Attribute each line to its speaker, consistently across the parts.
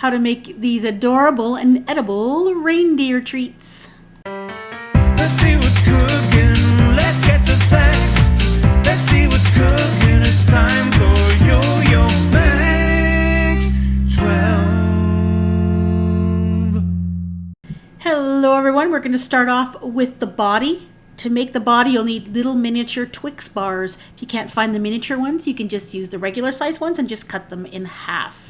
Speaker 1: how to make these adorable and edible reindeer treats.
Speaker 2: Let's see what's cooking. Let's get the facts. Let's see what's cooking. It's time for yoyomax12.
Speaker 1: Hello everyone, we're going to start off with the body. To make the body, you'll need little miniature Twix bars. If you can't find the miniature ones, you can just use the regular size ones and just cut them in half.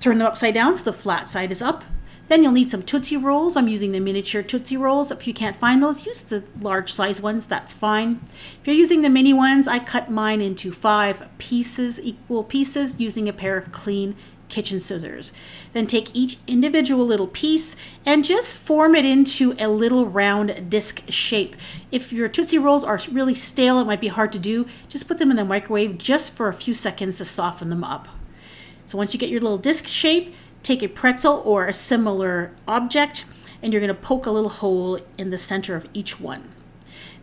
Speaker 1: Turn them upside down so the flat side is up. Then you'll need some Tootsie Rolls. I'm using the miniature Tootsie Rolls. If you can't find those, use the large size ones, that's fine. If you're using the mini ones, I cut mine into 5 pieces, equal pieces, using a pair of clean kitchen scissors. Then take each individual little piece and just form it into a little round disc shape. If your Tootsie Rolls are really stale, it might be hard to do. Just put them in the microwave just for a few seconds to soften them up. So once you get your little disc shape, take a pretzel or a similar object and you're going to poke a little hole in the center of each one.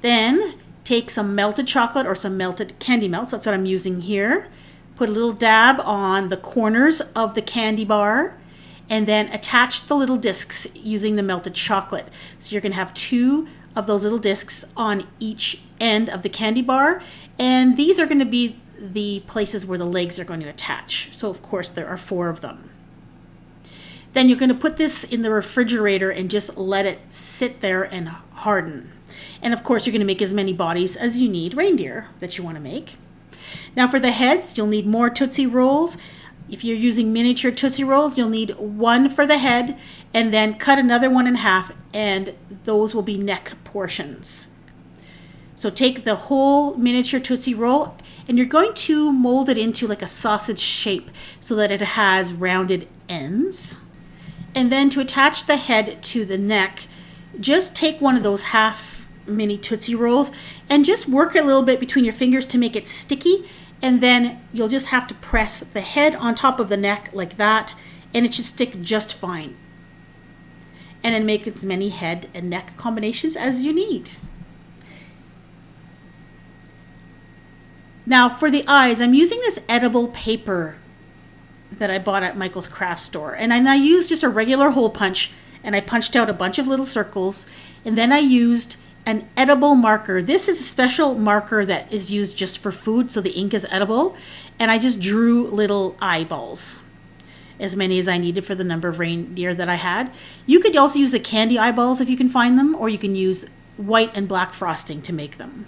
Speaker 1: Then take some melted chocolate or some melted candy melts. That's what I'm using here. Put a little dab on the corners of the candy bar and then attach the little discs using the melted chocolate. So you're going to have 2 of those little discs on each end of the candy bar, and these are going to be the places where the legs are going to attach. So of course there are 4 of them. Then you're going to put this in the refrigerator and just let it sit there and harden. And of course you're going to make as many bodies as you need reindeer that you want to make. Now for the heads, you'll need more Tootsie Rolls. If you're using miniature Tootsie Rolls, you'll need 1 for the head and then cut another one in half, and those will be neck portions. So take the whole miniature Tootsie Roll and you're going to mold it into like a sausage shape so that it has rounded ends. And then to attach the head to the neck, just take one of those half mini Tootsie Rolls and just work a little bit between your fingers to make it sticky, and then you'll just have to press the head on top of the neck like that and it should stick just fine. And then make as many head and neck combinations as you need. Now for the eyes, I'm using this edible paper that I bought at Michael's craft store, and I used just a regular hole punch and I punched out a bunch of little circles, and then I used an edible marker. This is a special marker that is used just for food, so the ink is edible, and I just drew little eyeballs, as many as I needed for the number of reindeer that I had. You could also use the candy eyeballs if you can find them, or you can use white and black frosting to make them.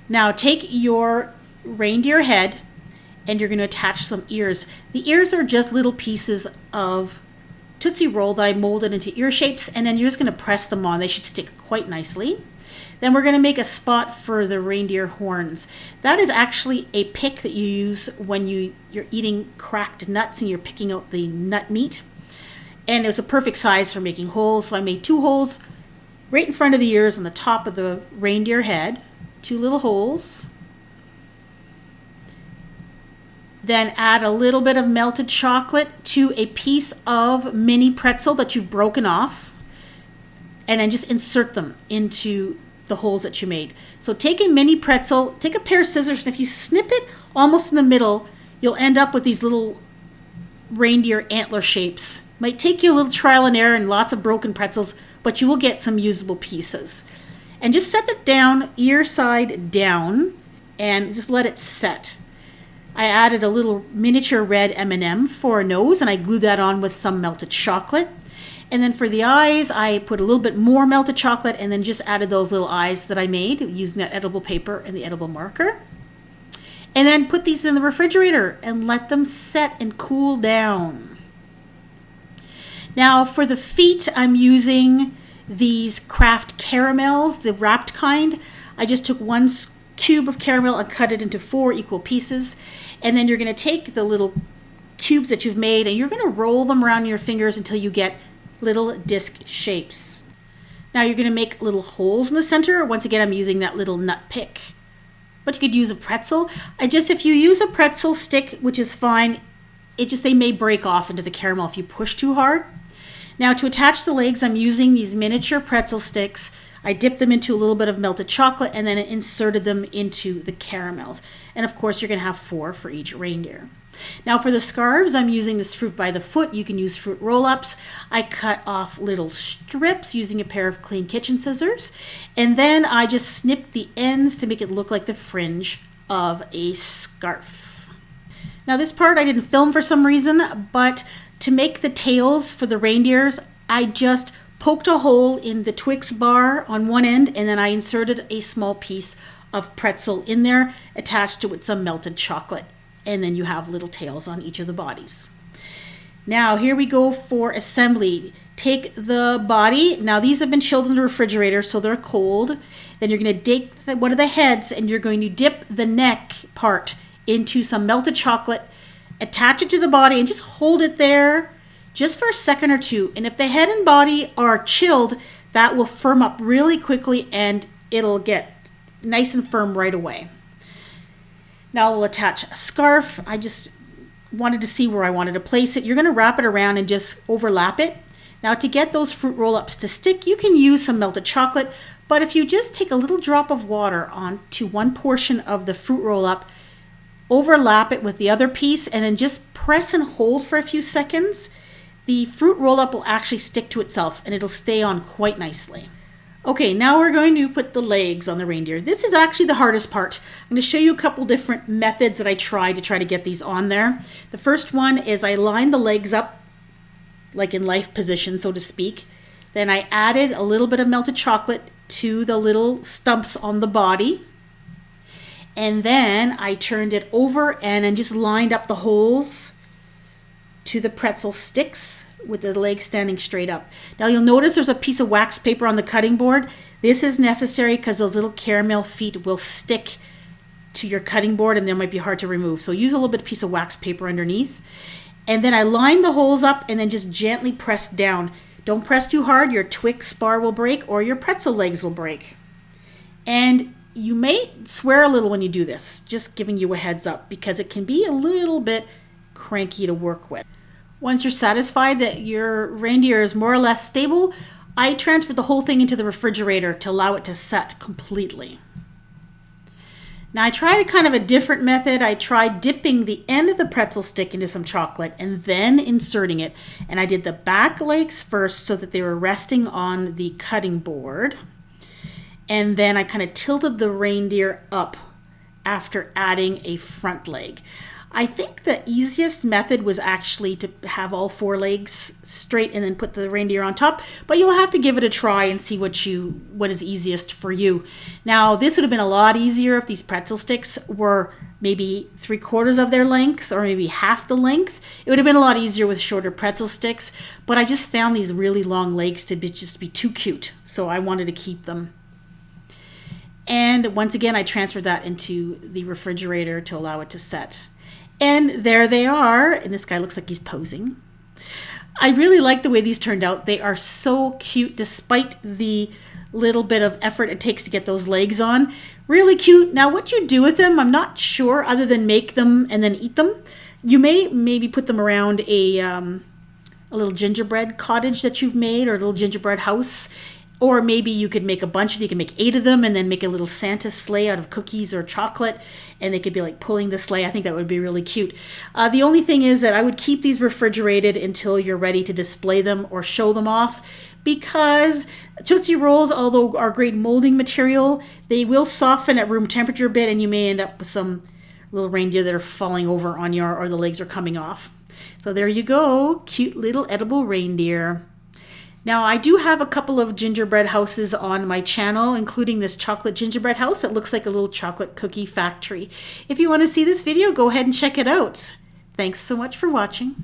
Speaker 1: Now take your reindeer head and you're going to attach some ears. The ears are just little pieces of Tootsie Roll that I molded into ear shapes, and then you're just going to press them on. They should stick quite nicely. Then we're going to make a spot for the reindeer horns. That is actually a pick that you use when you're eating cracked nuts and you're picking out the nut meat. And it was a perfect size for making holes, so I made 2 holes right in front of the ears on the top of the reindeer head. 2 little holes. Then add a little bit of melted chocolate to a piece of mini pretzel that you've broken off, and then just insert them into the holes that you made. So take a mini pretzel, take a pair of scissors, and if you snip it almost in the middle, you'll end up with these little reindeer antler shapes. Might take you a little trial and error and lots of broken pretzels, but you will get some usable pieces. And just set it down, ear side down, and just let it set. I added a little miniature red M&M for a nose, and I glued that on with some melted chocolate. And then for the eyes, I put a little bit more melted chocolate and then just added those little eyes that I made using that edible paper and the edible marker. And then put these in the refrigerator and let them set and cool down. Now for the feet, I'm using these craft caramels, the wrapped kind. I just took 1 cube of caramel and cut it into 4 equal pieces. And then you're going to take the little cubes that you've made and you're going to roll them around your fingers until you get little disc shapes. Now you're going to make little holes in the center. Once again, I'm using that little nut pick. But you could use a pretzel. If you use a pretzel stick, which is fine, they may break off into the caramel if you push too hard. Now to attach the legs, I'm using these miniature pretzel sticks. I dipped them into a little bit of melted chocolate and then inserted them into the caramels. And of course, you're going to have 4 for each reindeer. Now for the scarves, I'm using this fruit by the foot. You can use fruit roll-ups. I cut off little strips using a pair of clean kitchen scissors. And then I just snipped the ends to make it look like the fringe of a scarf. Now this part I didn't film for some reason, but to make the tails for the reindeers, I just poked a hole in the Twix bar on one end, and then I inserted a small piece of pretzel in there, attached it with some melted chocolate. And then you have little tails on each of the bodies. Now here we go for assembly. Take the body. Now these have been chilled in the refrigerator, so they're cold. Then you're going to take one of the heads and you're going to dip the neck part into some melted chocolate, attach it to the body, and just hold it there just for a second or two. And if the head and body are chilled, that will firm up really quickly and it'll get nice and firm right away. Now we'll attach a scarf. I just wanted to see where I wanted to place it. You're going to wrap it around and just overlap it. Now to get those fruit roll-ups to stick, you can use some melted chocolate, but if you just take a little drop of water onto one portion of the fruit roll-up, overlap it with the other piece, and then just press and hold for a few seconds, the fruit roll-up will actually stick to itself and it'll stay on quite nicely. Okay, now we're going to put the legs on the reindeer. This is actually the hardest part. I'm going to show you a couple different methods that I tried to try to get these on there. The first one is I lined the legs up like in life position, so to speak. Then I added a little bit of melted chocolate to the little stumps on the body. And then I turned it over and then just lined up the holes to the pretzel sticks with the legs standing straight up. Now you'll notice there's a piece of wax paper on the cutting board. This is necessary because those little caramel feet will stick to your cutting board and they might be hard to remove. So use a little bit of piece of wax paper underneath. And then I lined the holes up and then just gently press down. Don't press too hard, your Twix bar will break or your pretzel legs will break. And you may swear a little when you do this, just giving you a heads up because it can be a little bit cranky to work with. Once you're satisfied that your reindeer is more or less stable, I transferred the whole thing into the refrigerator to allow it to set completely. Now I tried kind of a different method. I tried dipping the end of the pretzel stick into some chocolate and then inserting it. And I did the back legs first so that they were resting on the cutting board. And then I kind of tilted the reindeer up after adding a front leg. I think the easiest method was actually to have all four legs straight and then put the reindeer on top, but you'll have to give it a try and see what is easiest for you. Now, this would have been a lot easier if these pretzel sticks were maybe 3/4 of their length or maybe half the length. It would have been a lot easier with shorter pretzel sticks, but I just found these really long legs to be too cute, so I wanted to keep them. And once again, I transferred that into the refrigerator to allow it to set. And there they are. And this guy looks like he's posing. I really like the way these turned out. They are so cute despite the little bit of effort it takes to get those legs on. Really cute. Now what you do with them, I'm not sure other than make them and then eat them. You may maybe put them around a little gingerbread cottage that you've made or a little gingerbread house. Or maybe you could make a bunch of them. You can make 8 of them and then make a little Santa sleigh out of cookies or chocolate. And they could be like pulling the sleigh. I think that would be really cute. The only thing is that I would keep these refrigerated until you're ready to display them or show them off. Because Tootsie Rolls, although are great molding material, they will soften at room temperature a bit. And you may end up with some little reindeer that are falling over on you or the legs are coming off. So there you go. Cute little edible reindeer. Now, I do have a couple of gingerbread houses on my channel, including this chocolate gingerbread house that looks like a little chocolate cookie factory. If you want to see this video, go ahead and check it out. Thanks so much for watching.